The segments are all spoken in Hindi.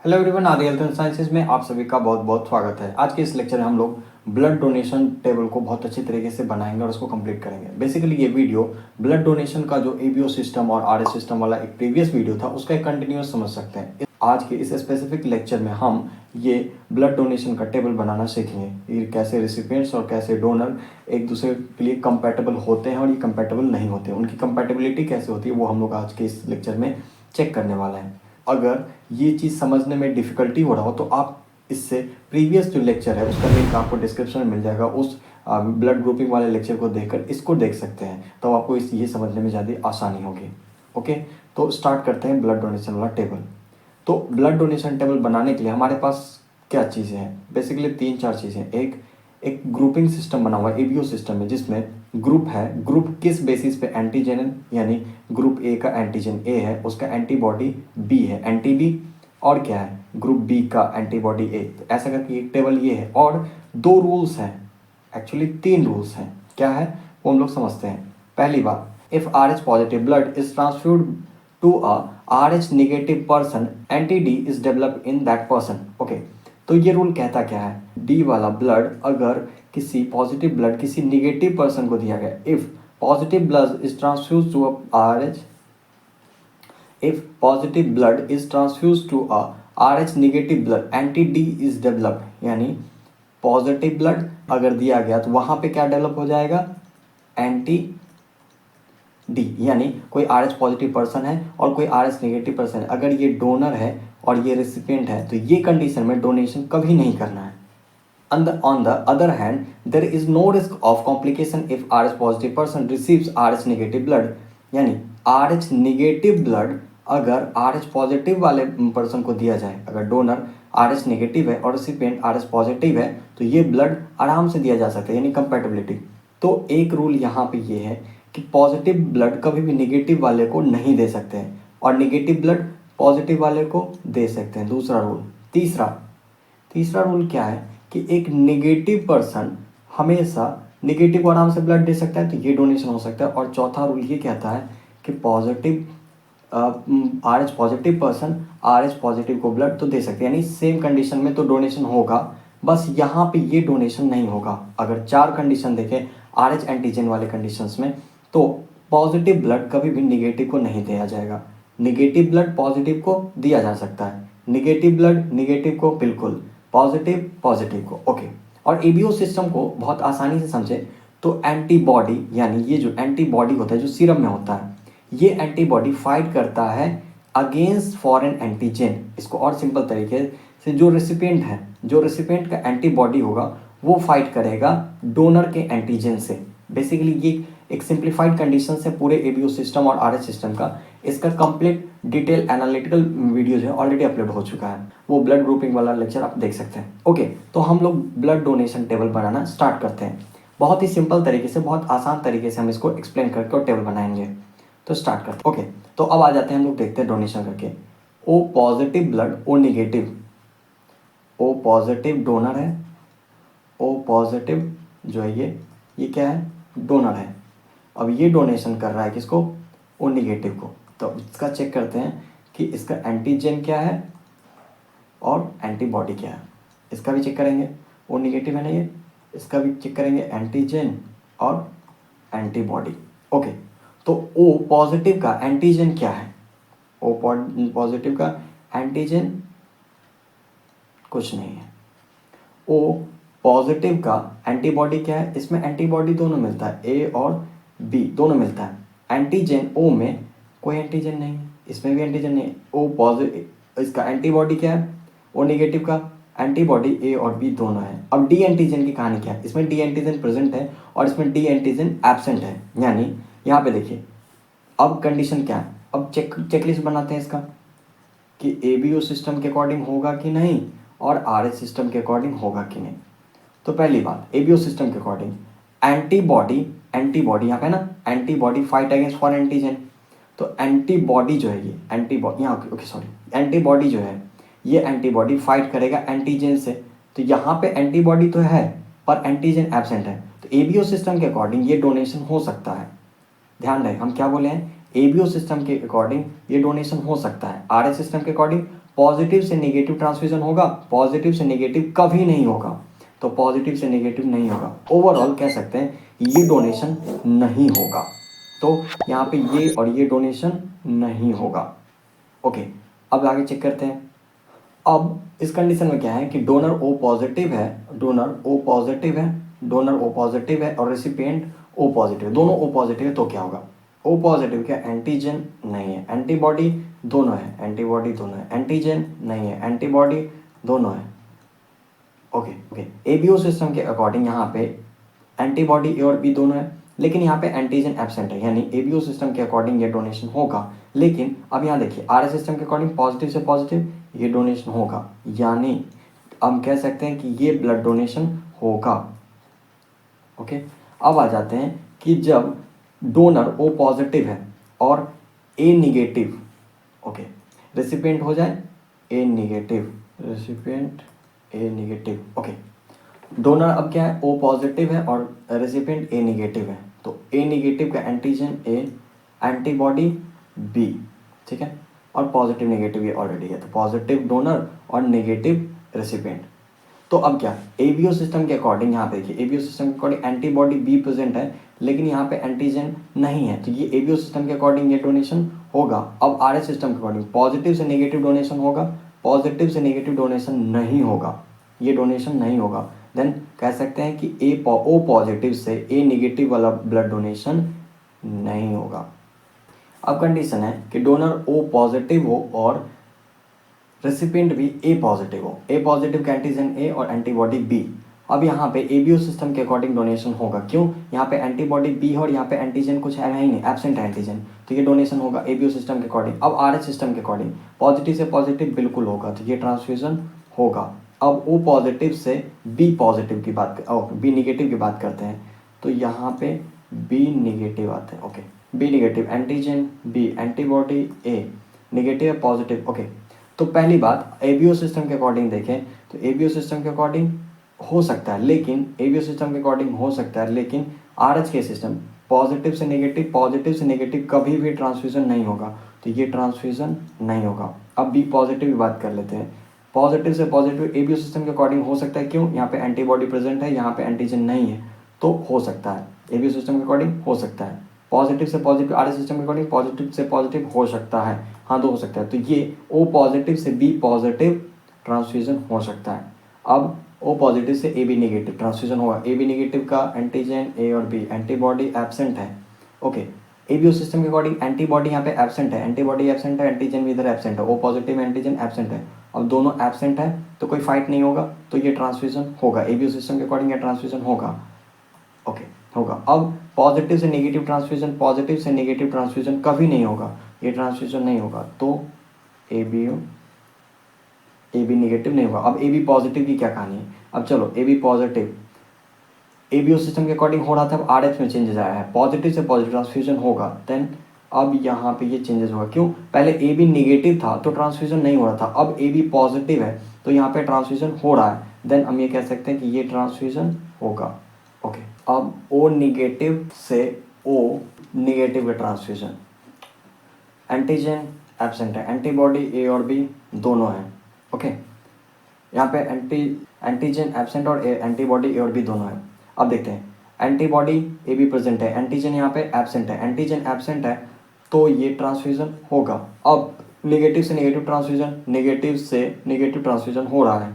हेलो एवरीवन, आदि हेल्थ एंड साइंसेज में आप सभी का बहुत बहुत स्वागत है। आज के इस लेक्चर में हम लोग ब्लड डोनेशन टेबल को बहुत अच्छी तरीके से बनाएंगे और उसको कंप्लीट करेंगे। बेसिकली ये वीडियो ब्लड डोनेशन का जो एबीओ सिस्टम और आरएस सिस्टम वाला एक प्रीवियस वीडियो था उसका एक कंटिन्यूस समझ सकते हैं। आज के इस स्पेसिफिक लेक्चर में हम ये ब्लड डोनेशन का टेबल बनाना सीखेंगे। ये कैसे रिसिपिएंट्स और कैसे डोनर एक दूसरे के लिए कंपैटिबल होते हैं और ये कंपैटिबल नहीं होते हैं, उनकी कंपैटिबिलिटी कैसे होती है वो हम लोग आज के इस लेक्चर में चेक करने वाला है। अगर ये चीज़ समझने में डिफ़िकल्टी हो रहा हो तो आप इससे प्रीवियस जो लेक्चर है उसका लिंक आपको डिस्क्रिप्शन में मिल जाएगा। उस ब्लड ग्रुपिंग वाले लेक्चर को देखकर इसको देख सकते हैं, तो आपको ये समझने में ज़्यादा आसानी होगी। ओके, तो स्टार्ट करते हैं ब्लड डोनेशन वाला टेबल। तो ब्लड डोनेशन टेबल बनाने के लिए हमारे पास क्या चीज़ें हैं? बेसिकली 3-4 चीज़ें। एक ग्रुपिंग सिस्टम बना हुआ है, एबीओ सिस्टम है, जिसमें ग्रुप है। ग्रुप किस बेसिस पे? एंटीजन, यानी ग्रुप ए का एंटीजन ए है, उसका एंटीबॉडी बी है, एंटी बी। और क्या है? ग्रुप बी का एंटीबॉडी ए। तो ऐसा करके एक टेबल ये है। और 2 रूल्स हैं, एक्चुअली 3 रूल्स हैं। क्या है वो हम लोग समझते हैं। पहली बात, if R H positive blood is transfuse to a RH negative person, anti D is develop in that person. Okay, तो ये रूल कहता क्या है? डी वाला ब्लड अगर किसी पॉजिटिव ब्लड किसी निगेटिव पर्सन को दिया गया, if positive blood is transfuse to RH, if positive blood is transfused to a RH negative blood, anti D is developed. यानी पॉजिटिव ब्लड अगर दिया गया तो वहां पे क्या डेवलप हो जाएगा? Anti D. यानी कोई RH पॉजिटिव पर्सन है और कोई RH नेगेटिव पर्सन है, अगर ये डोनर है और ये रेसिपिएंट है तो ये कंडीशन में डोनेशन कभी नहीं करना है। On the other hand, there is no risk of complication if RH positive person receives RH negative blood। यानी RH नेगेटिव ब्लड अगर RH पॉजिटिव वाले पर्सन को दिया जाए, अगर डोनर RH नेगेटिव है और रेसिपिएंट RH पॉजिटिव है, तो ये ब्लड आराम से दिया जा सकता है, यानी कंपैटिबिलिटी। तो एक रूल यहाँ पे ये है कि पॉजिटिव ब्लड कभी भी नेगेटिव वाले को नहीं दे सकते हैं और नेगेटिव ब्लड पॉजिटिव वाले को दे सकते हैं। दूसरा रूल। तीसरा रूल क्या है कि एक नेगेटिव पर्सन हमेशा नेगेटिव को आराम से ब्लड दे सकता है, तो ये डोनेशन हो सकता है। और चौथा रूल ये कहता है कि positive RH positive person RH positive को ब्लड तो दे सकते हैं, यानी सेम कंडीशन में तो डोनेशन होगा। बस यहाँ पे ये डोनेशन नहीं होगा। अगर 4 कंडीशन देखें RH एंटीजन वाले कंडीशंस में, तो पॉजिटिव ब्लड कभी भी निगेटिव को नहीं दिया जाएगा। निगेटिव ब्लड पॉजिटिव को दिया जा सकता है, निगेटिव ब्लड निगेटिव को बिल्कुल, पॉजिटिव पॉजिटिव को। ओके, और एबीओ सिस्टम को बहुत आसानी से समझे तो एंटीबॉडी, यानी ये जो एंटीबॉडी होता है जो सीरम में होता है, ये एंटीबॉडी फाइट करता है अगेंस्ट फॉरेन एंटीजन। इसको और सिंपल तरीके से, जो रेसिपिएंट का एंटीबॉडी होगा वो फाइट करेगा डोनर के एंटीजन से। बेसिकली ये एक सिंप्लीफाइड कंडीशन है पूरे एबीओ सिस्टम और आरएच सिस्टम का। इसका कंप्लीट डिटेल एनालिटिकल वीडियो जो है ऑलरेडी अपलोड हो चुका है, वो ब्लड ग्रुपिंग वाला लेक्चर आप देख सकते हैं। ओके, तो हम लोग ब्लड डोनेशन टेबल बनाना स्टार्ट करते हैं। बहुत ही सिंपल तरीके से, बहुत आसान तरीके से हम इसको एक्सप्लेन करके और टेबल बनाएंगे। तो स्टार्ट करते हैं। ओके, तो अब आ जाते हैं हम लोग, देखते हैं डोनेशन करके। O positive blood, O negative. O positive donor है, ओ पॉजिटिव जो है ये क्या है? डोनर है। अब ये डोनेशन कर रहा है किसको? ओ नेगेटिव को। तो इसका चेक करते हैं कि इसका एंटीजन क्या है और एंटीबॉडी क्या है। इसका भी चेक करेंगे, ओ नेगेटिव है ना ये, इसका भी चेक करेंगे, एंटीजन और एंटीबॉडी। ओके, तो ओ पॉजिटिव का एंटीजन क्या है? ओ पॉजिटिव का एंटीजन कुछ नहीं है। ओ पॉजिटिव का एंटीबॉडी क्या है? इसमें एंटीबॉडी दोनों मिलता है, ए और बी दोनों मिलता है। एंटीजन ओ में कोई एंटीजन नहीं है, इसमें भी एंटीजन नहीं है। ओ पॉजिटिव, इसका एंटीबॉडी क्या है? ओ नेगेटिव का एंटीबॉडी ए और बी दोनों है। अब डी एंटीजन की कहानी क्या है? इसमें डी एंटीजन प्रेजेंट है और इसमें डी एंटीजन एब्सेंट है। यानी यहाँ पे देखिए, अब कंडीशन क्या है? अब चेकलिस्ट बनाते हैं इसका कि एबीओ सिस्टम के अकॉर्डिंग होगा कि नहीं और आरएच सिस्टम के अकॉर्डिंग होगा कि नहीं। तो पहली बात, एबीओ सिस्टम के अकॉर्डिंग एंटीबॉडी यहाँ पे ना, antibody fight against for antigen. तो एंटीबॉडी जो है ये एंटीबॉडी यहाँ, ओके सॉरी, एंटीबॉडी जो है ये एंटीबॉडी फाइट करेगा एंटीजन से। तो यहाँ पे एंटीबॉडी तो है पर एंटीजन एब्सेंट है, तो एबीओ सिस्टम के अकॉर्डिंग ये डोनेशन हो सकता है। ध्यान रहे हम क्या बोले हैं, एबीओ सिस्टम के अकॉर्डिंग ये डोनेशन हो सकता है। आरएच सिस्टम के अकॉर्डिंग पॉजिटिव से नेगेटिव ट्रांसफ्यूजन होगा? पॉजिटिव से नेगेटिव कभी नहीं होगा, तो पॉजिटिव से नेगेटिव नहीं होगा। ओवरऑल कह सकते हैं ये डोनेशन नहीं होगा, तो यहाँ पे ये और ये डोनेशन नहीं होगा। ओके, अब आगे चेक करते हैं। अब इस कंडीशन में क्या है कि डोनर ओ पॉजिटिव है, डोनर ओ पॉजिटिव है, डोनर ओ पॉजिटिव है और रेसिपिएंट ओ पॉजिटिव, दोनों ओ पॉजिटिव है, तो क्या होगा? ओ पॉजिटिव क्या एंटीजन नहीं है, एंटीबॉडी दोनों है, एंटीबॉडी दोनों है, एंटीजन नहीं है, एंटीबॉडी दोनों है। ओके ओके, एबीओ सिस्टम के अकॉर्डिंग यहाँ पे एंटीबॉडी ए और बी दोनों है, लेकिन यहाँ पे एंटीजन एब्सेंट है, यानी एबीओ सिस्टम के अकॉर्डिंग ये डोनेशन होगा। लेकिन अब यहाँ देखिए आरएस सिस्टम के अकॉर्डिंग पॉजिटिव से पॉजिटिव ये डोनेशन होगा, यानी हम कह सकते हैं कि ये ब्लड डोनेशन होगा। ओके, अब आ जाते हैं कि जब डोनर ओ पॉजिटिव है और ए निगेटिव, ओके, रेसिपिएंट हो जाए ए negative, recipient A negative, okay, donor अब क्या है ओ पॉजिटिव है और रेसिपिएंट ए निगेटिव है, तो ए निगेटिव का एंटीजन ए, एंटीबॉडी बी, ठीक है, और पॉजिटिव नेगेटिव ये ऑलरेडी है, तो पॉजिटिव डोनर और नेगेटिव रेसिपिएंट। तो अब क्या एबीओ सिस्टम के अकॉर्डिंग यहाँ पे देखिए एबीओ सिस्टम के अकॉर्डिंग एंटीबॉडी बी प्रेजेंट है, लेकिन यहाँ पे एंटीजन नहीं है, तो ये एबीओ सिस्टम के अकॉर्डिंग ये डोनेशन होगा। अब आरएस सिस्टम के अकॉर्डिंग पॉजिटिव से नेगेटिव डोनेशन होगा, पॉजिटिव से नेगेटिव डोनेशन नहीं होगा, ये डोनेशन नहीं होगा। देन कह सकते हैं कि ओ पॉजिटिव से ए निगेटिव वाला ब्लड डोनेशन नहीं होगा। अब कंडीशन है कि डोनर ओ पॉजिटिव हो और रेसिपिएंट भी ए पॉजिटिव हो, ए पॉजिटिव का एंटीजन ए और एंटीबॉडी बी। अब यहाँ पे एबीओ सिस्टम के अकॉर्डिंग डोनेशन होगा, क्यों? यहाँ पे एंटीबॉडी बी है और यहाँ पे एंटीजन कुछ है ही नहीं, एब्सेंट है एंटीजन, तो ये डोनेशन होगा एबीओ सिस्टम के अकॉर्डिंग। अब आरएच सिस्टम के अकॉर्डिंग पॉजिटिव से पॉजिटिव बिल्कुल होगा, तो ये ट्रांसफ्यूजन होगा। अब ओ पॉजिटिव से बी पॉजिटिव की बात बी निगेटिव की बात करते हैं, तो यहाँ पे बी निगेटिव आते हैं। Okay, B negative antigen B, antibody A, negative positive. Okay, तो पहली बात एबीओ सिस्टम के अकॉर्डिंग देखें तो एबीओ सिस्टम के अकॉर्डिंग हो सकता है, लेकिन एबीओ सिस्टम के अकॉर्डिंग हो सकता है, लेकिन आरएच के सिस्टम पॉजिटिव से नेगेटिव कभी भी ट्रांसफ्यूजन नहीं होगा, तो ये ट्रांसफ्यूजन नहीं होगा। अब बी पॉजिटिव की बात कर लेते हैं, पॉजिटिव से पॉजिटिव एबीओ सिस्टम के अकॉर्डिंग हो सकता है, क्यों? यहाँ पे एंटीबॉडी प्रेजेंट है, यहाँ पे एंटीजन नहीं है, तो हो सकता है एबीओ सिस्टम के अकॉर्डिंग हो सकता है। पॉजिटिव से पॉजिटिव आरएच सिस्टम के अकॉर्डिंग पॉजिटिव से पॉजिटिव हो सकता है, हाँ तो हो सकता है, तो ये ओ पॉजिटिव से बी पॉजिटिव ट्रांसफ्यूजन हो सकता है। अब ओ पॉजिटिव से ए बी निगेटिव ट्रांसफ्यूजन होगा, ए बी निगेटिव का एंटीजन ए और बी, एंटीबॉडी एब्सेंट है। ओके, एबीओ सिस्टम के अकॉर्डिंग एंटीबॉडी यहाँ पे एब्सेंट है, एंटीबॉडी एब्सेंट है, एंटीजन भी इधर एब्सेंट है, ओ पॉजिटिव एंटीजन एब्सेंट है। अब दोनों एब्सेंट है तो कोई फाइट नहीं होगा, तो ये ट्रांसफ्यूजन होगा, एबीओ सिस्टम के अकॉर्डिंग ये ट्रांसफ्यूजन होगा। ओके, होगा। अब पॉजिटिव से नेगेटिव ट्रांसफ्यूजन, पॉजिटिव से नेगेटिव ट्रांसफ्यूजन कभी नहीं होगा, ये ट्रांसफ्यूजन नहीं होगा, तो ए बी नेगेटिव नहीं होगा। अब ए बी पॉजिटिव की क्या कहानी है? अब चलो A B positive ABO system के अकॉर्डिंग हो रहा था, अब आरएच में चेंजेस आया है, पॉजिटिव से पॉजिटिव ट्रांसफ्यूजन होगा। देन अब यहाँ पे ये चेंजेस होगा, क्यों? पहले ए बी निगेटिव था तो ट्रांसफ्यूजन नहीं हो रहा था, अब ए बी पॉजिटिव है तो यहाँ पे ट्रांसफ्यूजन हो रहा है। देन हम ये कह सकते हैं कि ये ट्रांसफ्यूजन होगा। ओके, अब ओ निगेटिव से ओ निगेटिव का ट्रांसफ्यूजन, एंटीजन एब्सेंट है, एंटीबॉडी ए और बी दोनों हैं। ओके, यहाँ पे एंटीजन एब्सेंट और एंटीबॉडी ए और बी दोनों है। अब देखते हैं, एंटीबॉडी ए बी प्रेजेंट है, एंटीजन यहाँ पे एब्सेंट है, एंटीजन एब्सेंट है तो ये ट्रांसफ्यूजन होगा। अब नेगेटिव से नेगेटिव ट्रांसफ्यूजन, नेगेटिव से नेगेटिव ट्रांसफ्यूजन हो रहा है,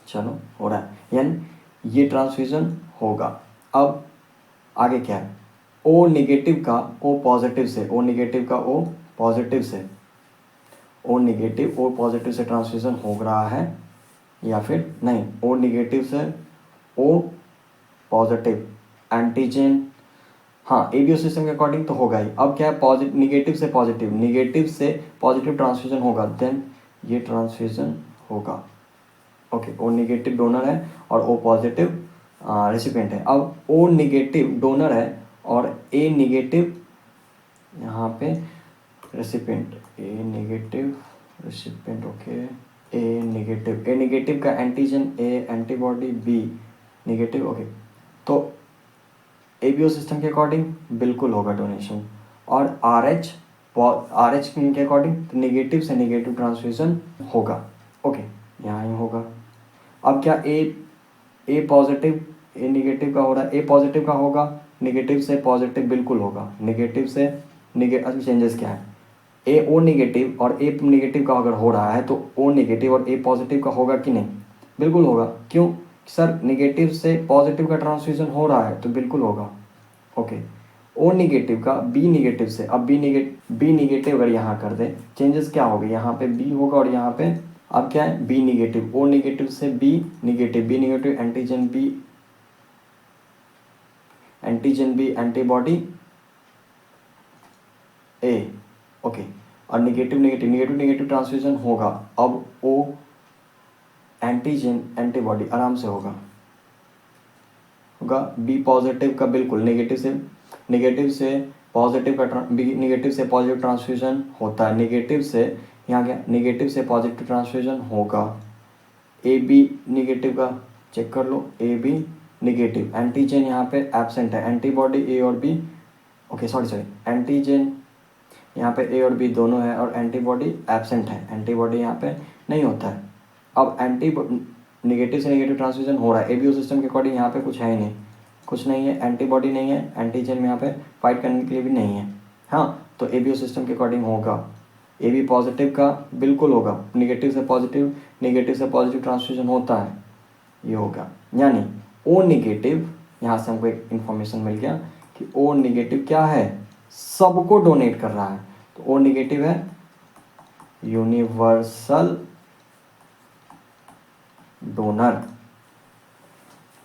चलो हो रहा है, यानी ये ट्रांसफ्यूजन होगा। अब आगे क्या है? ओ निगेटिव का ओ पॉजिटिव से, ओ निगेटिव का ओ पॉजिटिव से, ओ निगेटिव ओ पॉजिटिव से ट्रांसफ्यूजन हो रहा है या फिर नहीं? ओ निगेटिव से ओ पॉजिटिव एंटीजन, हाँ एबीओ सिस्टम के अकॉर्डिंग तो होगा ही। अब क्या है? पॉजिटिव निगेटिव से पॉजिटिव ट्रांसफ्यूजन होगा, देन ये ट्रांसफ्यूजन होगा। ओके, ओ निगेटिव डोनर है और ओ पॉजिटिव रेसिपिएंट है। अब ओ निगेटिव डोनर है और ए निगेटिव यहाँ पे recipient, A negative recipient. Okay, A negative का antigen A, antibody B negative. Okay, तो एबीओ सिस्टम के अकॉर्डिंग बिल्कुल होगा डोनेशन, और आरएच आर एच के अकॉर्डिंग, तो नेगेटिव से नेगेटिव ट्रांसफ्यूजन होगा। ओके, यहाँ ही होगा। अब क्या ए पॉजिटिव ए निगेटिव का हो रहा है, ए पॉजिटिव का होगा, निगेटिव से पॉजिटिव बिल्कुल होगा, नेगेटिव से नेगेटिव चेंजेस क्या है, ए ओ निगेटिव और ए निगेटिव का अगर हो रहा है तो ओ निगेटिव और ए पॉजिटिव का होगा कि नहीं, बिल्कुल होगा। क्यों सर, निगेटिव से पॉजिटिव का ट्रांसफ्यूजन हो रहा है तो बिल्कुल होगा। ओके, ओ निगेटिव का बी निगेटिव से, अब बी निगेटिव अगर यहाँ कर दे, चेंजेस क्या होगा, यहाँ पे बी होगा और यहाँ पे अब क्या है बी निगेटिव, ओ निगेटिव से B negative antigen B antibody A. Okay, और नेगेटिव ट्रांसफ्यूजन होगा। अब ओ एंटीजन एंटीबॉडी आराम से होगा बी पॉजिटिव का बिल्कुल, नेगेटिव से पॉजिटिव का नेगेटिव से पॉजिटिव ट्रांसफ्यूजन होता है, नेगेटिव से यहाँ क्या नेगेटिव से पॉजिटिव ट्रांसफ्यूजन होगा। ए बी निगेटिव का चेक कर लो, ए बी निगेटिव, एंटीजन यहाँ पे एब्सेंट है, एंटीबॉडी ए और बी, ओके सॉरी एंटीजन यहाँ पे ए और बी दोनों है और एंटीबॉडी एब्सेंट है, एंटीबॉडी यहाँ पे नहीं होता है। अब नेगेटिव से नेगेटिव ट्रांसफ्यूजन हो रहा है, एबीओ सिस्टम के अकॉर्डिंग यहाँ पे कुछ है ही नहीं, कुछ नहीं है, एंटीबॉडी नहीं है, एंटीजन में यहाँ पे फाइट करने के लिए भी नहीं है। हाँ, तो एबीओ सिस्टम के अकॉर्डिंग होगा, ए बी पॉजिटिव का बिल्कुल होगा, नेगेटिव से पॉजिटिव ट्रांसफ्यूजन होता है, ये होगा। यानी ओ निगेटिव, यहाँ से हमको एक इन्फॉर्मेशन मिल गया कि ओ निगेटिव क्या है, सबको डोनेट कर रहा है, तो ओ निगेटिव है यूनिवर्सल डोनर।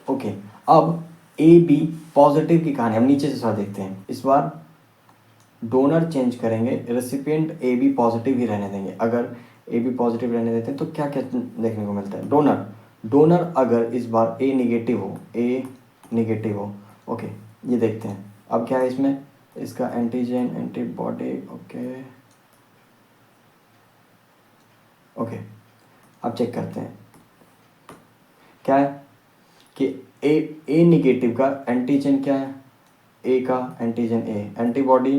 ओके, अब ए बी पॉजिटिव की कहानी हम नीचे से थोड़ा देखते हैं। इस बार डोनर चेंज करेंगे, रेसिपिएंट ए बी पॉजिटिव ही रहने देंगे। अगर ए बी पॉजिटिव रहने देते हैं तो क्या क्या देखने को मिलता है, डोनर अगर इस बार ए निगेटिव हो, ओके ये देखते हैं। अब क्या है इसमें, इसका एंटीजन एंटीबॉडी, ओके अब चेक करते हैं क्या है कि ए निगेटिव का एंटीजन क्या है, ए का antigen A, antibody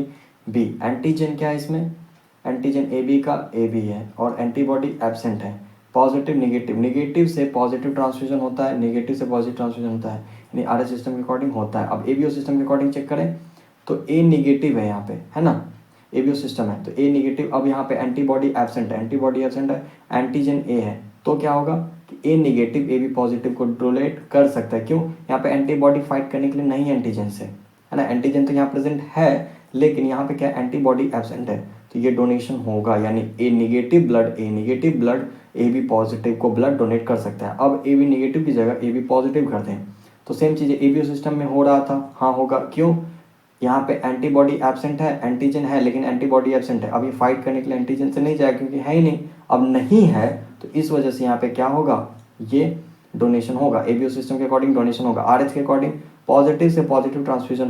B, antigen क्या है इसमें, एंटीजन ए बी का ए बी है और एंटीबॉडी एब्सेंट है। पॉजिटिव नेगेटिव से पॉजिटिव ट्रांसफ्यूजन होता है, यानी आर एस सिस्टम के अकॉर्डिंग होता है। अब एबीओ सिस्टम के अकॉर्डिंग चेक करें तो ए निगेटिव है यहाँ पे, है ना, एबीओ सिस्टम है तो ए निगेटिव। अब यहाँ पे एंटीबॉडी एब्सेंट है, एंटीजन ए है, तो क्या होगा कि ए निगेटिव ए बी पॉजिटिव को डोनेट कर सकता है। क्यों, यहाँ पे एंटीबॉडी फाइट करने के लिए नहीं है एंटीजन से, है ना, एंटीजन तो यहाँ प्रेजेंट है लेकिन यहाँ पे क्या एंटीबॉडी एब्सेंट है, तो ये डोनेशन होगा। यानी A negative blood A B positive को ब्लड डोनेट कर सकता है। अब ए बी निगेटिव की जगह ए बी पॉजिटिव कर दें तो सेम चीज़ एबीओ सिस्टम में हो रहा था, हाँ होगा। क्यों, यहाँ पे एंटीबॉडी एब्सेंट है, एंटीजन है लेकिन एंटीबॉडी एब्सेंट है। अब ये फाइट करने के लिए एंटीजन से नहीं जाएगा क्योंकि है ही नहीं, अब नहीं है तो इस वजह से यहाँ पे क्या होगा, ये डोनेशन होगा, एबीओ सिस्टम के अकॉर्डिंग डोनेशन होगा। आरएच के अकॉर्डिंग पॉजिटिव से पॉजिटिव ट्रांसफ्यूजन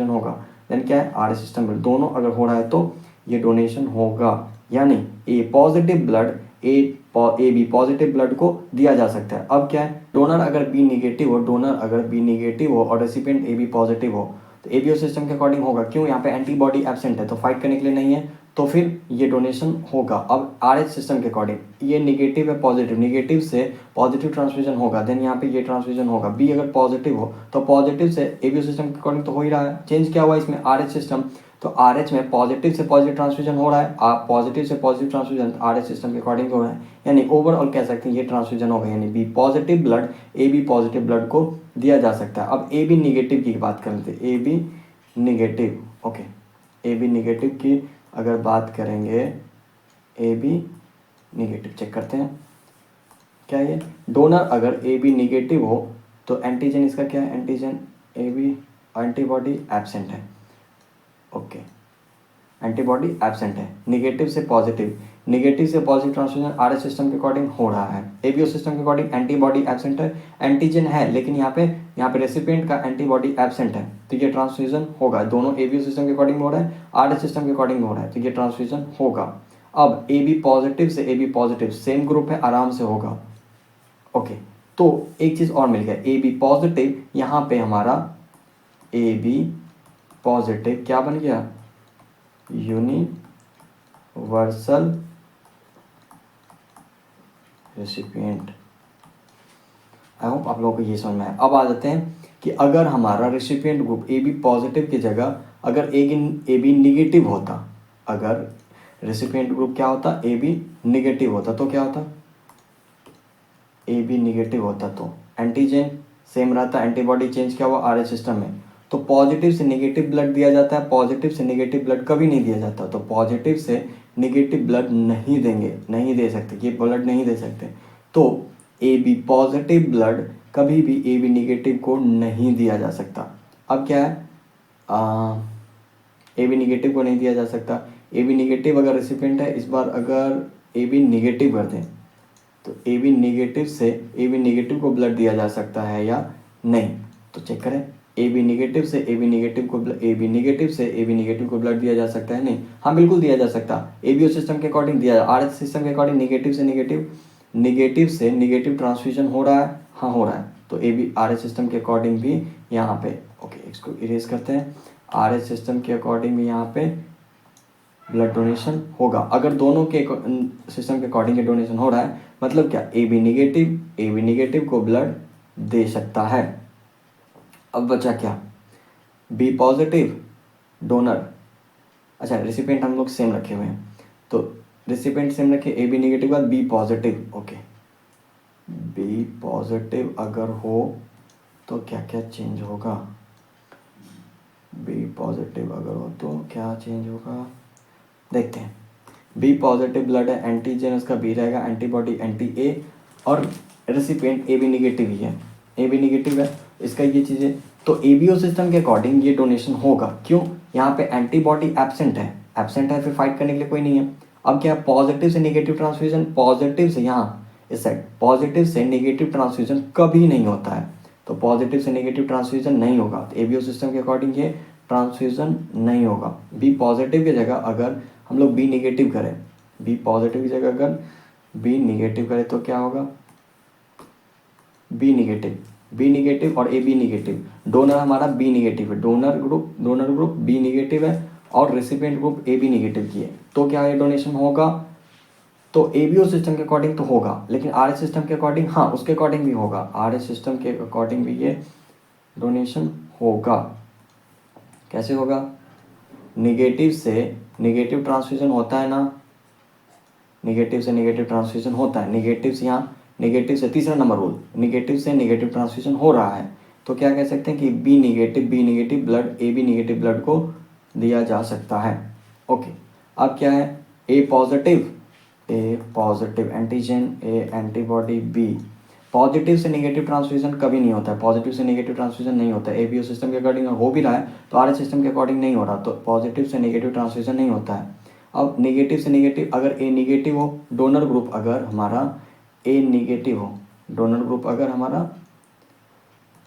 होगा, देन क्या है आरएच सिस्टम में दोनों अगर हो रहा है तो ये डोनेशन होगा। यानी A positive blood A B positive blood को दिया जा सकता है। अब क्या है, डोनर अगर बी निगेटिव हो और रेसिपिएंट ए बी पॉजिटिव हो तो एबीओ सिस्टम के अकॉर्डिंग होगा। क्यों, यहाँ पे एंटीबॉडी एब्सेंट है तो फाइट करने के लिए नहीं है, तो फिर ये डोनेशन होगा। अब आरएच सिस्टम के अकॉर्डिंग ये निगेटिव है पॉजिटिव, नेगेटिव से पॉजिटिव ट्रांसफ्यूजन होगा, देन यहाँ पे ये ट्रांसफ्यूजन होगा। बी अगर पॉजिटिव हो तो पॉजिटिव से एबीओ सिस्टम के अकॉर्डिंग तो हो ही रहा है। चेंज क्या हुआ इसमें, आरएच सिस्टम, तो आरएच में पॉजिटिव से पॉजिटिव ट्रांसफ्यूजन हो रहा है, पॉजिटिव से पॉजिटिव ट्रांसफ्यूजन आरएच सिस्टम के अकॉर्डिंग हो रहा है। यानी ओवरऑल कह सकते हैं ये ट्रांसफ्यूजन होगा, यानी B positive blood A B positive blood को दिया जा सकता है। अब ए बी निगेटिव की बात कर लेते हैं, A B negative, okay A B negative की अगर बात करेंगे, ए बी निगेटिव चेक करते हैं क्या ये डोनर अगर ए बी निगेटिव हो तो एंटीजन इसका क्या है, antigen A B, antibody absent है, ओके एंटीबॉडी एब्सेंट है। नेगेटिव से पॉजिटिव ट्रांसफ्यूजन आरएच सिस्टम के अकॉर्डिंग हो रहा है, एबीओ सिस्टम के अकॉर्डिंग एंटीबॉडी एब्सेंट है, एंटीजन है लेकिन यहाँ पे रेसिपिएंट का एंटीबॉडी एब्सेंट है, तो ये ट्रांसफ्यूजन होगा। दोनों एबीओ सिस्टम के अकॉर्डिंग हो रहा है, आरएच सिस्टम के अकॉर्डिंग हो रहा है, तो ये ट्रांसफ्यूजन होगा। अब ए बी पॉजिटिव से A B positive same group है, आराम से होगा, ओके। तो एक चीज़ और मिल गया, ए बी पॉजिटिव, यहाँ पे हमारा ए बी पॉजिटिव क्या बन गया, यूनिवर्सल रेसिपिएंट। आई होप आप लोगों को ये समझ में आया। अब आ जाते हैं कि अगर हमारा recipient group A B positive की जगह अगर ए बी निगेटिव होता, अगर रेसिपिएंट ग्रुप क्या होता, ए बी निगेटिव होता, तो क्या होता, ए बी निगेटिव होता तो एंटीजन सेम रहता, एंटीबॉडी चेंज क्या हुआ आरएच सिस्टम में, तो पॉजिटिव से नेगेटिव ब्लड दिया जाता है, पॉजिटिव से नेगेटिव ब्लड कभी नहीं दिया जाता, तो पॉजिटिव से नेगेटिव ब्लड नहीं देंगे, नहीं दे सकते, ये ब्लड नहीं दे सकते, तो ए बी पॉजिटिव ब्लड कभी भी ए बी निगेटिव को नहीं दिया जा सकता। अब क्या है, ए बी निगेटिव को नहीं दिया जा सकता। ए बी निगेटिव अगर रेसिपिएंट है, इस बार अगर ए बी निगेटिव कर दें तो ए बी निगेटिव से ए बी निगेटिव को ब्लड दिया जा सकता है या नहीं, तो चेक करें। ए बी निगेटिव से ए बी निगेटिव को ए बी निगेटिव से ए बी निगेटिव को ब्लड दिया जा सकता है, नहीं, हाँ बिल्कुल दिया जा सकता। एबीओ सिस्टम के अकॉर्डिंग दिया, आरएच सिस्टम के अकॉर्डिंग निगेटिव से निगेटिव ट्रांसफ्यूजन हो रहा है, हाँ हो रहा है, तो ए बी आरएच सिस्टम के अकॉर्डिंग भी यहाँ पे, ओके इसको इरेज करते हैं, आरएच सिस्टम के अकॉर्डिंग भी यहाँ पे ब्लड डोनेशन होगा। अगर दोनों के सिस्टम के अकॉर्डिंग डोनेशन हो रहा है, मतलब क्या, ए बी निगेटिव को ब्लड दे सकता है। अब बचा क्या, बी पॉजिटिव डोनर, अच्छा रेसिपिएंट हम लोग सेम रखे हुए हैं, तो रेसिपिएंट सेम रखे, ए बी निगेटिव बाद B positive, okay B positive अगर हो तो क्या क्या चेंज होगा, बी पॉजिटिव अगर हो तो क्या चेंज होगा, देखते हैं। बी पॉजिटिव ब्लड है, एंटीजन उसका बी रहेगा, एंटीबॉडी एंटी ए, और रेसिपिएंट ए बी निगेटिव ही है, ए बी निगेटिव है, इसका ये चीज़ें, तो एबीओ सिस्टम के अकॉर्डिंग ये डोनेशन होगा। क्यों, यहाँ पे एंटीबॉडी एब्सेंट है, फिर फाइट करने के लिए कोई नहीं है। अब क्या, पॉजिटिव से नेगेटिव ट्रांसफ्यूजन, पॉजिटिव से यहाँ इस साइड पॉजिटिव से नेगेटिव ट्रांसफ्यूजन कभी नहीं होता है, तो पॉजिटिव से नेगेटिव ट्रांसफ्यूजन नहीं होगा, तो एबीओ सिस्टम के अकॉर्डिंग ये ट्रांसफ्यूजन नहीं होगा। बी पॉजिटिव की जगह अगर हम लोग बी निगेटिव करें, बी पॉजिटिव की जगह अगर बी निगेटिव करें तो क्या होगा, बी निगेटिव और ए बी निगेटिव, डोनर हमारा बी निगेटिव है, डोनर ग्रुप बी निगेटिव है और recipient group A B negative की है, तो क्या ये डोनेशन होगा, तो एबीओ सिस्टम के अकॉर्डिंग तो होगा, लेकिन आरएच सिस्टम के अकॉर्डिंग, हाँ उसके अकॉर्डिंग भी होगा, आरएच सिस्टम के अकॉर्डिंग भी ये डोनेशन होगा। कैसे होगा, निगेटिव से नेगेटिव ट्रांसफ्यूजन होता है ना, निगेटिव से नेगेटिव ट्रांसफ्यूजन होता है, निगेटिव से यहाँ निगेटिव से, तीसरा नंबर रूल, निगेटिव से नेगेटिव ट्रांसफ्यूजन हो रहा है, तो क्या कह सकते हैं कि B negative blood A B negative blood को दिया जा सकता है। ओके, अब क्या है, A positive antigen, A antibody, B positive से नेगेटिव ट्रांसफ्यूजन कभी नहीं होता है, पॉजिटिव से नेगेटिव ट्रांसफ्यूजन नहीं होता है, एबीओ सिस्टम के अकॉर्डिंग हो भी रहा है तो आरएच सिस्टम के अकॉर्डिंग नहीं हो रहा, तो पॉजिटिव से नेगेटिव ट्रांसफ्यूजन नहीं होता है। अब नेगेटिव से नेगेटिव अगर ए निगेटिव हो, डोनर ग्रुप अगर हमारा ए निगेटिव हो, डोनर ग्रुप अगर हमारा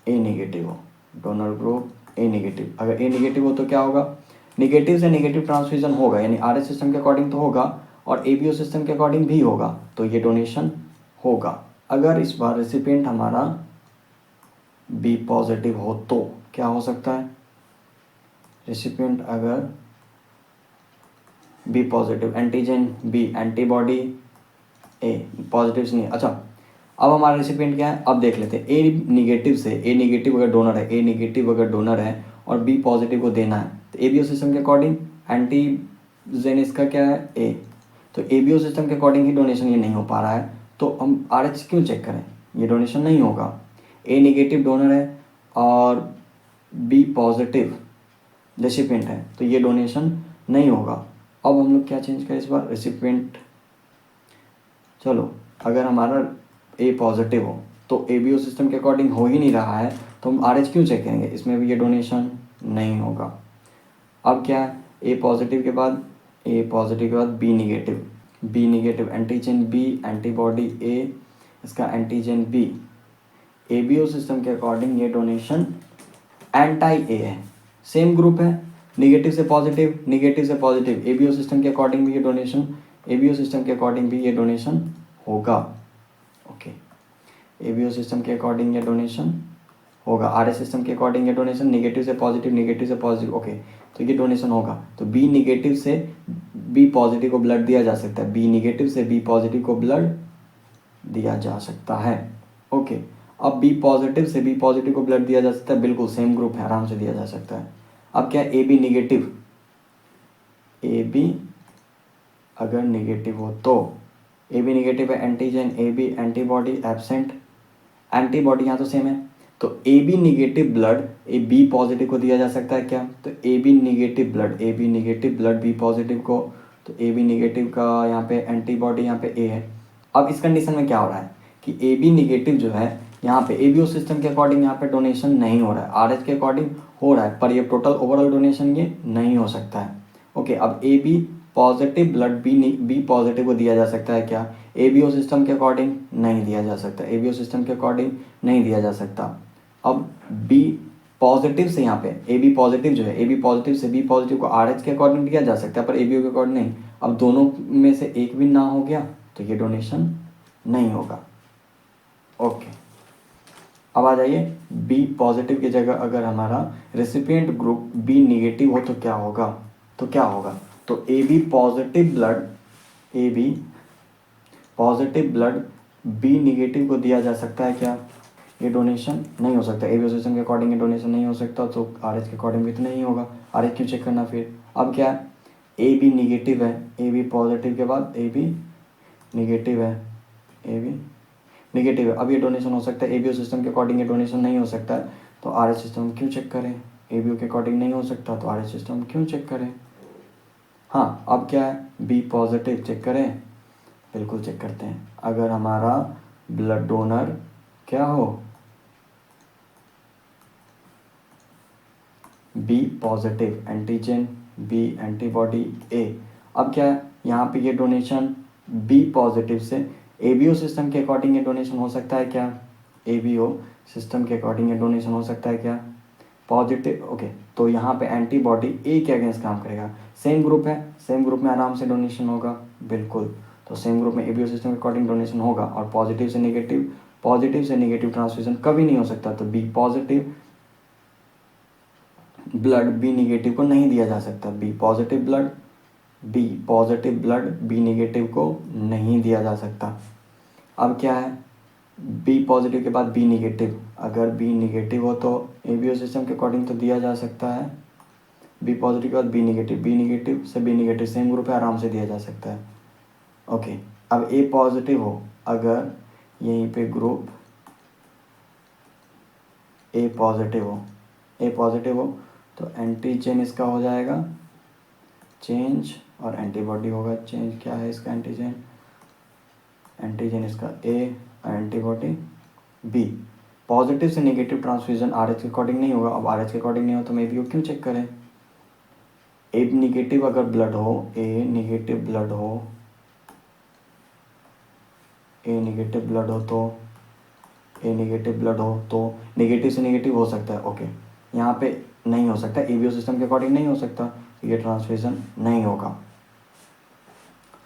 ए निगेटिव हो, डोनर ग्रुप ए निगेटिव, अगर ए निगेटिव हो तो क्या होगा, निगेटिव से नेगेटिव ट्रांसफ्यूजन होगा, यानी आरएच सिस्टम के अकॉर्डिंग तो होगा और एबीओ सिस्टम के अकॉर्डिंग भी होगा, तो ये डोनेशन होगा। अगर इस बार रेसिपिएंट हमारा बी पॉजिटिव हो तो क्या हो सकता है, रेसिपिएंट अगर B positive, antigen B, antibody A, positive नहीं, अच्छा अब हमारा रेसिपिएंट क्या है, अब देख लेते हैं, ए निगेटिव अगर डोनर है और बी पॉजिटिव को देना है, तो एबीओ सिस्टम के अकॉर्डिंग एंटीजन इसका क्या है ए, तो एबीओ सिस्टम के अकॉर्डिंग ही डोनेशन ये नहीं हो पा रहा है, तो हम आरएच क्यों चेक करें, ये डोनेशन नहीं होगा। ए निगेटिव डोनर है और बी पॉजिटिव रेसिपिएंट है, तो ये डोनेशन नहीं होगा। अब हम लोग क्या चेंज करें इस बार, रेसिपिएंट, चलो अगर हमारा ए पॉजिटिव हो तो एबीओ सिस्टम के अकॉर्डिंग हो ही नहीं रहा है, तो हम आरएच क्यों चेक करेंगे, इसमें भी ये डोनेशन नहीं होगा। अब क्या है, ए पॉजिटिव के बाद B negative antigen B, antibody A, इसका एंटीजन बी, एबीओ सिस्टम के अकॉर्डिंग ये डोनेशन एंटी ए है, सेम ग्रुप है, निगेटिव से पॉजिटिव, एबीओ सिस्टम के अकॉर्डिंग भी ये डोनेशन होगा। ओके, एबीओ सिस्टम के अकॉर्डिंग ये डोनेशन होगा, आरएच सिस्टम के अकॉर्डिंग ये डोनेशन निगेटिव से पॉजिटिव, ओके, तो ये डोनेशन होगा। तो बी निगेटिव से बी पॉजिटिव को ब्लड दिया जा सकता है, बी निगेटिव से बी पॉजिटिव को ब्लड दिया जा सकता है। ओके, अब बी पॉजिटिव से बी पॉजिटिव को ब्लड दिया जा सकता है, बिल्कुल सेम ग्रुप है, आराम से दिया जा सकता है। अब क्या है, A B negative, A B अगर निगेटिव हो तो ए बी निगेटिव है, antigen A B, antibody absent, antibody यहाँ तो सेम है। तो A B negative blood A B positive को दिया जा सकता है क्या, तो A B negative blood, A B negative blood B positive को, तो ए बी निगेटिव का यहाँ पे एंटीबॉडी यहाँ पे ए है। अब इस कंडीशन में क्या हो रहा है कि ए बी निगेटिव जो है यहाँ पे ए बी ओ सिस्टम के अकॉर्डिंग यहाँ पे डोनेशन नहीं हो रहा है, आर एच के अकॉर्डिंग हो रहा है, पर ये टोटल ओवरऑल डोनेशन ये नहीं हो सकता है। ओके, अब A B positive blood B positive को दिया जा सकता है क्या, ए बी ओ सिस्टम के अकॉर्डिंग नहीं दिया जा सकता, ए बी ओ सिस्टम के अकॉर्डिंग नहीं दिया जा सकता। अब बी पॉजिटिव से यहाँ पे ए बी पॉजिटिव जो है, ए बी पॉजिटिव से बी पॉजिटिव को आर एच के अकॉर्डिंग दिया जा सकता है, पर ए बी ओ के अकॉर्डिंग नहीं। अब दोनों में से एक भी ना हो गया तो ये डोनेशन नहीं होगा। ओके, अब आ जाइए बी पॉजिटिव की जगह अगर हमारा रेसिपिएंट ग्रुप बी निगेटिव हो तो क्या होगा, तो क्या होगा, तो A B positive blood, A B positive blood B negative को दिया जा सकता है क्या, ये डोनेशन नहीं हो सकता, ए बी सिस्टम के अकॉर्डिंग ये डोनेशन नहीं हो सकता, तो आर एच के अकॉर्डिंग भी तो नहीं होगा, आर एच क्यों चेक करना फिर। अब क्या है, ए बी निगेटिव है, ए बी पॉजिटिव के बाद ए बी निगेटिव है, ए बी निगेटिव है, अब ये डोनेशन हो सकता है, ए बी सिस्टम के अकॉर्डिंग ये डोनेशन नहीं हो सकता है, तो आर एच सिस्टम क्यों चेक करें, ए बी के अकॉर्डिंग नहीं हो सकता तो आर एच सिस्टम क्यों चेक करें। हाँ, अब क्या है, बी पॉजिटिव चेक करें, बिल्कुल चेक करते हैं। अगर हमारा ब्लड डोनर क्या हो, B positive, antigen B, antibody A. अब क्या है, यहाँ पे ये डोनेशन बी पॉजिटिव से ए बी ओ सिस्टम के अकॉर्डिंग ये डोनेशन हो सकता है क्या, ए बी ओ सिस्टम के अकॉर्डिंग ये डोनेशन हो सकता है क्या, पॉजिटिव। ओके, तो यहाँ पे एंटीबॉडी ए के अगेंस्ट काम करेगा, सेम ग्रुप है, सेम ग्रुप में आराम से डोनेशन होगा, बिल्कुल। तो सेम ग्रुप में ए बी ओ सिस्टम के अकॉर्डिंग डोनेशन होगा, और पॉजिटिव से नेगेटिव ट्रांसफ्यूजन कभी नहीं हो सकता, तो B positive blood B negative को नहीं दिया जा सकता, B positive blood B negative को नहीं दिया जा सकता। अब क्या है, बी पॉजिटिव के बाद बी निगेटिव, अगर बी निगेटिव हो तो ए बी ओ सिस्टम के अकॉर्डिंग तो दिया जा सकता है, बी पॉजिटिव के बाद बी निगेटिव से बी निगेटिव सेम ग्रुप है, आराम से दिया जा सकता है। ओके, अब ए पॉजिटिव हो, अगर यहीं पे ग्रुप ए पॉजिटिव हो तो एंटीजन इसका हो जाएगा चेंज, और एंटीबॉडी होगा चेंज। क्या है इसका एंटीजन इसका ए, एंटीबॉडी बी। पॉजिटिव से नेगेटिव ट्रांसफ्यूजन आर एच के अकॉर्डिंग नहीं होगा, अब आर एच के अकॉर्डिंग नहीं हो तो मैं भी क्यों चेक करें, ए निगेटिव अगर ब्लड हो, ए निगेटिव ब्लड हो तो नेगेटिव से नेगेटिव हो सकता है। ओके, यहाँ पे नहीं हो सकता, ए बी ओ सिस्टम के अकॉर्डिंग नहीं हो सकता, तो ये ट्रांसफ्यूजन नहीं होगा।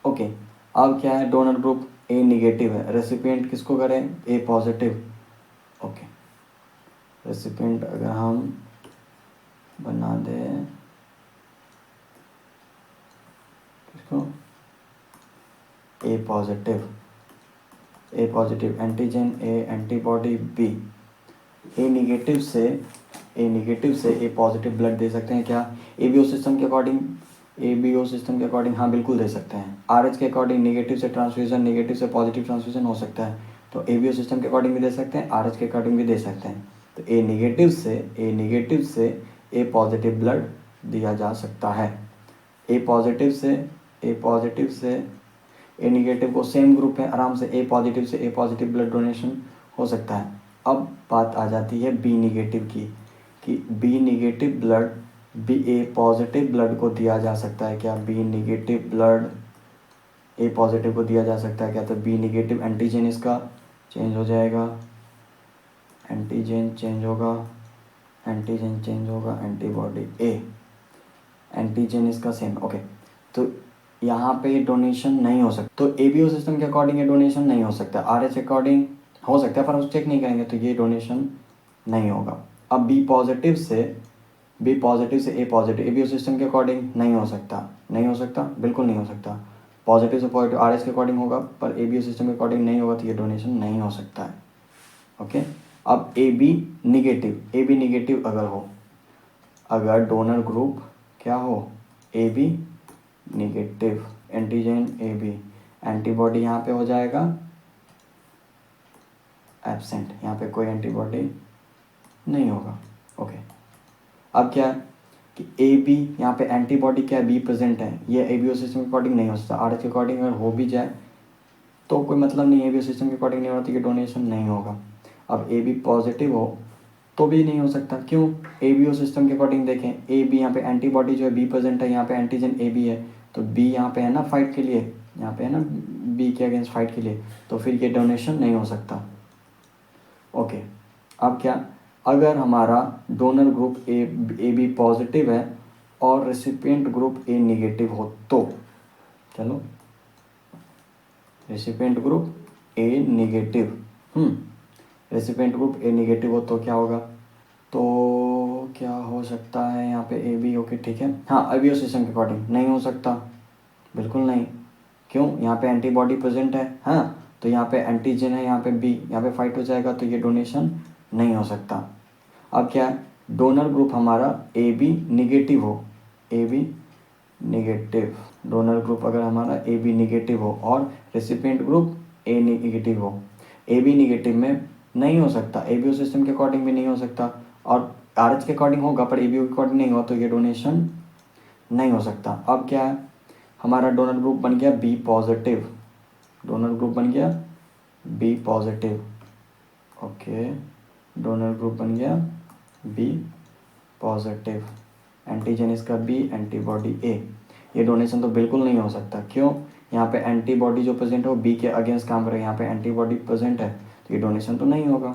ओके, अब क्या है, डोनर ग्रुप ए निगेटिव है, रेसिपिएंट किसको करें, ए पॉजिटिव। ओके, रेसिपिएंट अगर हम बना दें किसको, A positive, antigen A, antibody B. A negative से ए पॉजिटिव ब्लड दे सकते हैं क्या, ए बी ओ सिस्टम के अकॉर्डिंग, हाँ बिल्कुल दे सकते हैं। आर एच के अकॉर्डिंग नेगेटिव से पॉजिटिव ट्रांसफ्यूजन हो सकता है, तो ए बी ओ सिस्टम के अकॉर्डिंग भी दे सकते हैं, आर एच के अकॉर्डिंग भी दे सकते हैं। तो ए निगेटिव से ए पॉजिटिव ब्लड दिया जा सकता है, ए पॉजिटिव से ए निगेटिव को सेम ग्रुप है, आराम से ए पॉजिटिव ब्लड डोनेशन हो सकता है। अब बात आ जाती है बी निगेटिव की, कि B negative blood B A positive blood को दिया जा सकता है क्या, B negative blood A positive को दिया जा सकता है क्या, तो बी निगेटिव एंटीजन इसका चेंज हो जाएगा, एंटीजन चेंज होगा, एंटीबॉडी ए, एंटीजन इसका सेम। ओके, तो यहाँ पे डोनेशन नहीं हो सकता, तो ए बी ओ सिस्टम के अकॉर्डिंग ये डोनेशन नहीं हो सकता, आर एच अकॉर्डिंग हो सकता है पर हम चेक नहीं करेंगे, तो ये डोनेशन नहीं होगा। अब बी पॉजिटिव से बी पॉजिटिव से ए पॉजिटिव एबीओ सिस्टम के अकॉर्डिंग नहीं हो सकता, नहीं हो सकता, बिल्कुल नहीं हो सकता। पॉजिटिव से पॉजिटिव आर एस के अकॉर्डिंग होगा, पर एबीओ सिस्टम के अकॉर्डिंग नहीं होगा, तो ये डोनेशन नहीं हो सकता है। ओके, अब ए बी निगेटिव अगर हो, अगर डोनर ग्रुप क्या हो, A B negative, antigen A B, antibody यहाँ पे हो जाएगा एब्सेंट, यहाँ पे कोई एंटीबॉडी नहीं होगा। ओके, अब क्या है कि ए बी यहाँ पे एंटीबॉडी क्या है, बी प्रेजेंट है, ये एबीओ सिस्टम के अकॉर्डिंग नहीं हो सकता। आर एच के अकॉर्डिंग अगर हो भी जाए तो कोई मतलब नहीं, एबीओ सिस्टम के अकॉर्डिंग नहीं हो रहा तो ये डोनेशन नहीं होगा। अब ए बी पॉजिटिव हो तो भी नहीं हो सकता, क्यों, एबीओ सिस्टम के अकॉर्डिंग देखें, ए बी यहाँ पे एंटीबॉडी जो है बी प्रेजेंट है, यहाँ पे एंटीजन ए बी है, तो बी यहाँ पे है ना फाइट के लिए, यहाँ पे है ना बी के अगेंस्ट फाइट के लिए, तो फिर ये डोनेशन नहीं हो सकता। ओके, अब क्या, अगर हमारा donor group A B positive है और रेसिपिएंट ग्रुप ए निगेटिव हो तो, चलो recipient group A negative, recipient group A negative हो तो क्या होगा, तो क्या हो सकता है यहाँ पे ए बी, ओके ठीक है। हाँ, एबीओ सिस्टम के अकॉर्डिंग नहीं हो सकता, बिल्कुल नहीं, क्यों, यहाँ पे एंटीबॉडी प्रेजेंट है, हाँ, तो यहाँ पे एंटीजन है, यहाँ पे बी, यहाँ पे फाइट हो जाएगा, तो ये डोनेशन नहीं हो सकता। अब क्या है, डोनर ग्रुप हमारा ए बी निगेटिव हो, A B negative, donor group अगर हमारा ए बी निगेटिव हो और रेसिपिएंट ग्रुप ए निगेटिव हो, ए बी निगेटिव में नहीं हो सकता, एबीओ सिस्टम के अकॉर्डिंग भी नहीं हो सकता, और आर एच के अकॉर्डिंग होगा पर एबीओ के अकॉर्डिंग नहीं हुआ, तो ये डोनेशन नहीं हो सकता। अब क्या है, हमारा डोनर ग्रुप बन गया बी पॉजिटिव, डोनर ग्रुप बन गया B positive, okay, donor group बन गया बी पॉजिटिव, एंटीजन इसका बी, एंटीबॉडी ए, ये डोनेशन तो बिल्कुल नहीं हो सकता, क्यों, यहाँ पे एंटीबॉडी जो प्रेजेंट है वो बी के अगेंस्ट काम करे, यहाँ पे एंटीबॉडी प्रेजेंट है, तो ये डोनेशन तो नहीं होगा।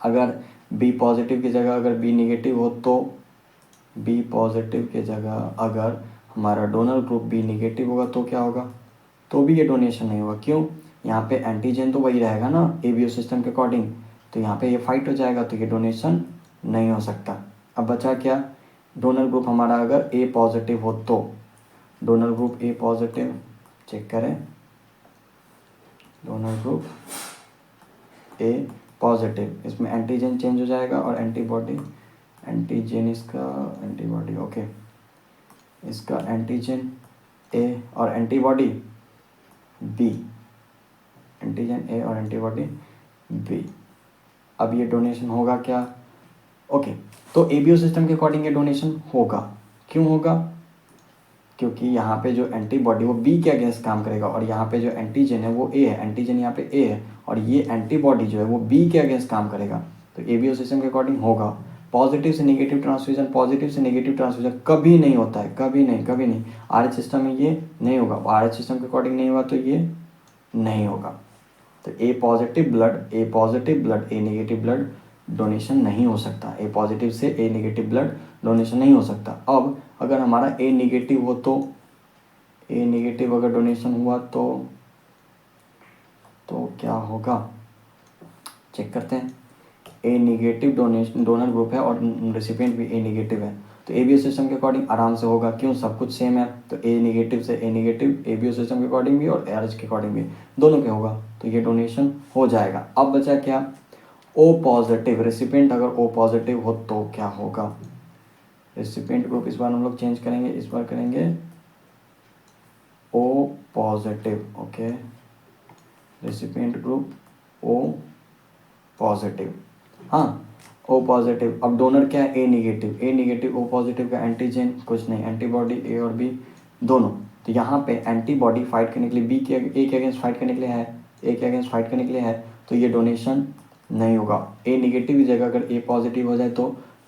अगर बी पॉजिटिव की जगह अगर बी निगेटिव हो तो, बी पॉजिटिव की जगह अगर हमारा डोनर ग्रुप बी निगेटिव होगा तो क्या होगा, तो भी ये डोनेशन नहीं होगा, क्यों, यहाँ पे एंटीजन तो वही रहेगा ना एबीओ सिस्टम के अकॉर्डिंग, तो यहाँ पे ये फाइट हो जाएगा, तो ये डोनेशन नहीं हो सकता। अब बचा क्या, डोनर ग्रुप हमारा अगर ए पॉजिटिव हो तो, donor group A positive check करें, डोनर ग्रुप ए पॉजिटिव, इसमें एंटीजन चेंज हो जाएगा और एंटीबॉडी, एंटीजन इसका एंटीबॉडी, ओके, इसका एंटीजन ए और एंटीबॉडी बी, एंटीजन ए और एंटीबॉडी बी। अब ये डोनेशन होगा क्या, ओके, तो एबीओ सिस्टम के अकॉर्डिंग ये डोनेशन होगा, क्यों होगा, क्योंकि यहाँ पे जो एंटीबॉडी वो बी के अगेंस्ट काम करेगा और यहाँ पे जो एंटीजन है वो ए है, एंटीजन यहाँ पे ए है और ये एंटीबॉडी जो है वो बी के अगेंस्ट काम करेगा, तो एबीओ सिस्टम के अकॉर्डिंग होगा। पॉजिटिव से नेगेटिव ट्रांसफ्यूजन, पॉजिटिव से नेगेटिव ट्रांसफ्यूजन कभी नहीं होता है, कभी नहीं, कभी नहीं, आर एच सिस्टम में ये नहीं होगा, आर एच सिस्टम के अकॉर्डिंग नहीं हुआ तो ये नहीं होगा। तो A positive blood A negative blood donation नहीं हो सकता, ए पॉजिटिव से ए नेगेटिव ब्लड डोनेशन नहीं हो सकता। अब अगर हमारा ए नेगेटिव हो तो, ए नेगेटिव अगर डोनेशन हुआ तो क्या होगा, चेक करते हैं। ए नेगेटिव डोनेशन, डोनर ग्रुप है और रेसिपिएंट भी ए नेगेटिव है, तो एबीओ सिस्टम के अकॉर्डिंग आराम से होगा, क्यों, सब कुछ सेम है, तो ए नेगेटिव से ए नेगेटिव एबीओ सिस्टम के अकॉर्डिंग भी और आरएच के अकॉर्डिंग भी दोनों के होगा, तो ये डोनेशन हो जाएगा। अब बचा क्या, ओ पॉजिटिव, रेसिपिएंट अगर ओ पॉजिटिव हो तो क्या होगा, रेसिपिएंट ग्रुप इस बार हम लोग चेंज करेंगे, इस बार करेंगे O positive, okay, recipient group O positive, हाँ ओ पॉजिटिव। अब डोनर क्या है, ए नेगेटिव, ओ पॉजिटिव का एंटीजन कुछ नहीं, एंटीबॉडी ए और बी दोनों, तो यहाँ पे एंटीबॉडी फाइट करने के लिए बी के ए के अगेंस्ट फाइट करने के लिए है, ए के अगेंस्ट फाइट करने के लिए है, तो ये डोनेशन नहीं होगा। ए नेगेटिव की जगह अगर ए पॉजिटिव हो जाए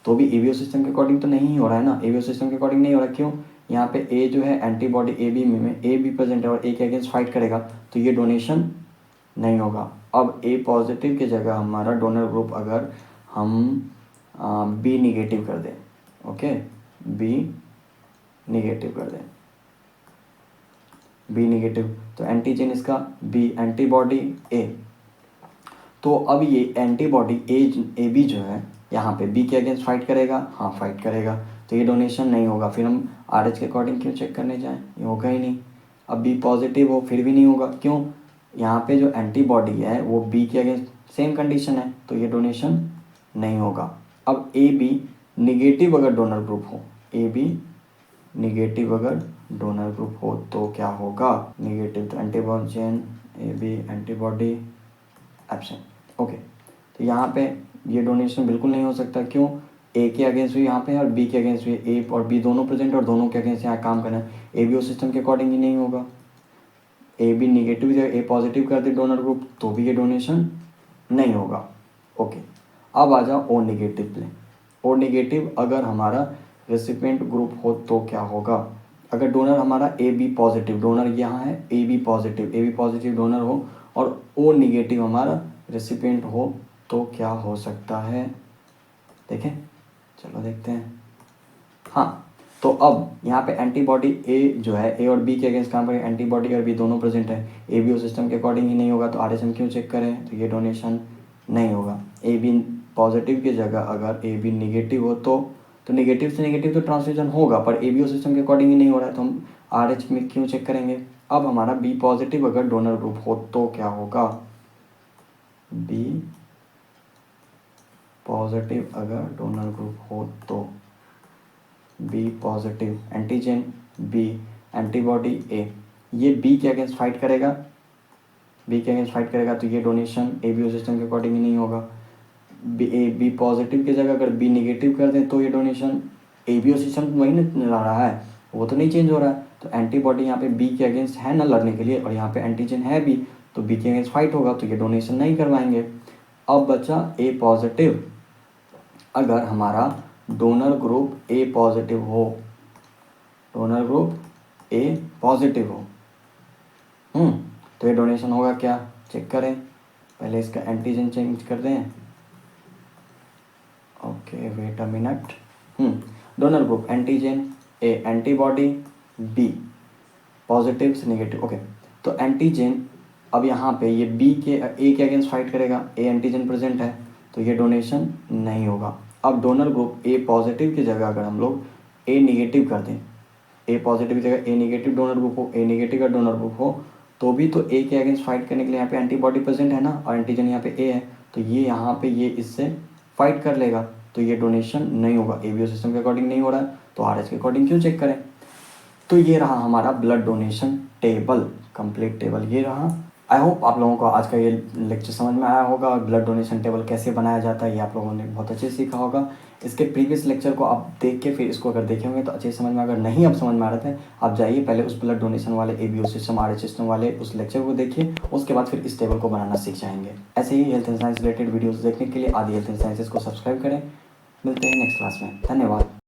तो भी एबीओ सिस्टम के अकॉर्डिंग तो नहीं हो रहा है ना, एबीओ सिस्टम के अकॉर्डिंग नहीं हो रहा, क्यों, यहाँ पे ए जो है एंटीबॉडी ए बी में ए बी प्रेजेंट है और ए के अगेंस्ट फाइट करेगा, तो ये डोनेशन नहीं होगा। अब ए पॉजिटिव की जगह हमारा डोनर ग्रुप अगर हम बी निगेटिव कर दें, ओके, बी निगेटिव कर दें, बी निगेटिव, तो एंटीजन इसका बी, एंटीबॉडी ए, तो अब ये एंटीबॉडी ए बी जो है यहाँ पे बी के अगेंस्ट फाइट करेगा, हाँ फाइट करेगा, तो ये डोनेशन नहीं होगा। फिर हम आर एच के अकॉर्डिंग क्यों चेक करने जाएँ, ये होगा ही नहीं। अब बी पॉजिटिव हो फिर भी नहीं होगा, क्यों, यहाँ पे जो एंटीबॉडी है वो बी के अगेंस्ट सेम कंडीशन है, तो ये डोनेशन नहीं होगा। अब ए बी निगेटिव अगर डोनर ग्रुप हो, ए बी निगेटिव अगर डोनर ग्रुप हो तो क्या होगा, निगेटिव तो antibody, A B antibody absent. Okay, तो यहाँ पे ये डोनेशन बिल्कुल नहीं हो सकता, क्यों, ए के अगेंस्ट भी यहाँ पे है और बी के अगेंस्ट भी, ए और बी दोनों प्रेजेंट और दोनों के अगेंस्ट यहाँ काम करना है, ए बी ओ सिस्टम के अकॉर्डिंग ही नहीं होगा। ए बी निगेटिव जगह ए पॉजिटिव कर दे डोनर ग्रुप तो भी ये डोनेशन नहीं होगा। ओके, अब आ जाओ ओ नेगेटिव पे। ओ नेगेटिव अगर हमारा रेसिपिएंट ग्रुप हो तो क्या होगा, अगर डोनर हमारा ए बी पॉजिटिव, डोनर यहाँ है ए बी पॉजिटिव डोनर हो और ओ निगेटिव हमारा रेसिपिएंट हो तो क्या हो सकता है, देखें, चलो देखते हैं। हाँ, तो अब यहाँ पे एंटीबॉडी ए जो है ए और बी के अगेंस्ट काम करें, एंटीबॉडी और बी दोनों प्रेजेंट है, ए बी ओ सिस्टम के अकॉर्डिंग ही नहीं होगा, तो आर एच एम क्यों चेक करें, तो ये डोनेशन नहीं होगा। ए बी पॉजिटिव की जगह अगर ए बी निगेटिव हो तो निगेटिव से निगेटिव तो ट्रांसफ्यूजन होगा, पर ए बी ओ सिस्टम के अकॉर्डिंग ही नहीं हो रहा है, तो हम आर एच में क्यों चेक करेंगे। अब हमारा बी पॉजिटिव अगर डोनर ग्रुप हो तो क्या होगा, बी पॉजिटिव अगर डोनर ग्रुप हो तो B positive antigen B antibody A, ये बी के अगेंस्ट फाइट करेगा, बी के अगेंस्ट फाइट करेगा तो ये donation A B O system के अकॉर्डिंग ही नहीं होगा। बी पॉजिटिव की जगह अगर बी निगेटिव कर दें तो ये donation A B O system वही नहीं ला रहा है, वो तो नहीं चेंज हो रहा है, तो एंटीबॉडी यहाँ पे बी के अगेंस्ट है ना लड़ने के लिए और यहाँ पे एंटीजन है भी, तो बी के अगेंस्ट फाइट होगा तो ये डोनेशन नहीं करवाएंगे। अब बचा ए पॉजिटिव, अगर हमारा डोनर ग्रुप ए पॉजिटिव हो, डोनर ग्रुप ए पॉजिटिव हो, तो ये डोनेशन होगा क्या, चेक करें, पहले इसका एंटीजन चेंज कर दें। Okay wait a minute, donor group antigen A antibody B positive से नेगेटिव। ओके, तो एंटीजन अब यहाँ पे ये बी के ए के अगेंस्ट फाइट करेगा, ए एंटीजन प्रेजेंट है तो ये डोनेशन नहीं होगा। अब डोनर ग्रुप ए पॉजिटिव की जगह अगर हम लोग ए निगेटिव कर दें, ए पॉजिटिव की जगह ए निगेटिव डोनर ग्रुप हो, ए निगेटिव का डोनर ग्रुप हो तो भी तो ए के अगेंस्ट फाइट करने के लिए यहाँ पे एंटीबॉडी प्रेजेंट है ना और एंटीजन यहाँ पे ए है, तो ये यहाँ पे ये इससे फाइट कर लेगा तो ये डोनेशन नहीं होगा, ए बी ओ सिस्टम के अकॉर्डिंग नहीं हो रहा है तो आर एच के अकॉर्डिंग क्यों चेक करें। तो ये रहा हमारा blood donation table, complete table ये रहा। आई होप आप लोगों को आज का ये लेक्चर समझ में आया होगा और ब्लड डोनेशन टेबल कैसे बनाया जाता है ये आप लोगों ने बहुत अच्छे से सीखा होगा। इसके प्रीवियस लेक्चर को आप देख के फिर इसको अगर देखे होंगे तो अच्छे समझ में, अगर नहीं अब समझ में आ रहा था आप जाइए पहले उस ब्लड डोनेशन वाले A B O system R H system वाले उस लेक्चर को देखिए, उसके बाद फिर इस टेबल को बनाना सीख जाएंगे। ऐसे ही health and science related videos देखने के लिए आदि हेल्थ एंड साइंसेज को सब्सक्राइब करें। मिलते हैं नेक्स्ट क्लास में, धन्यवाद।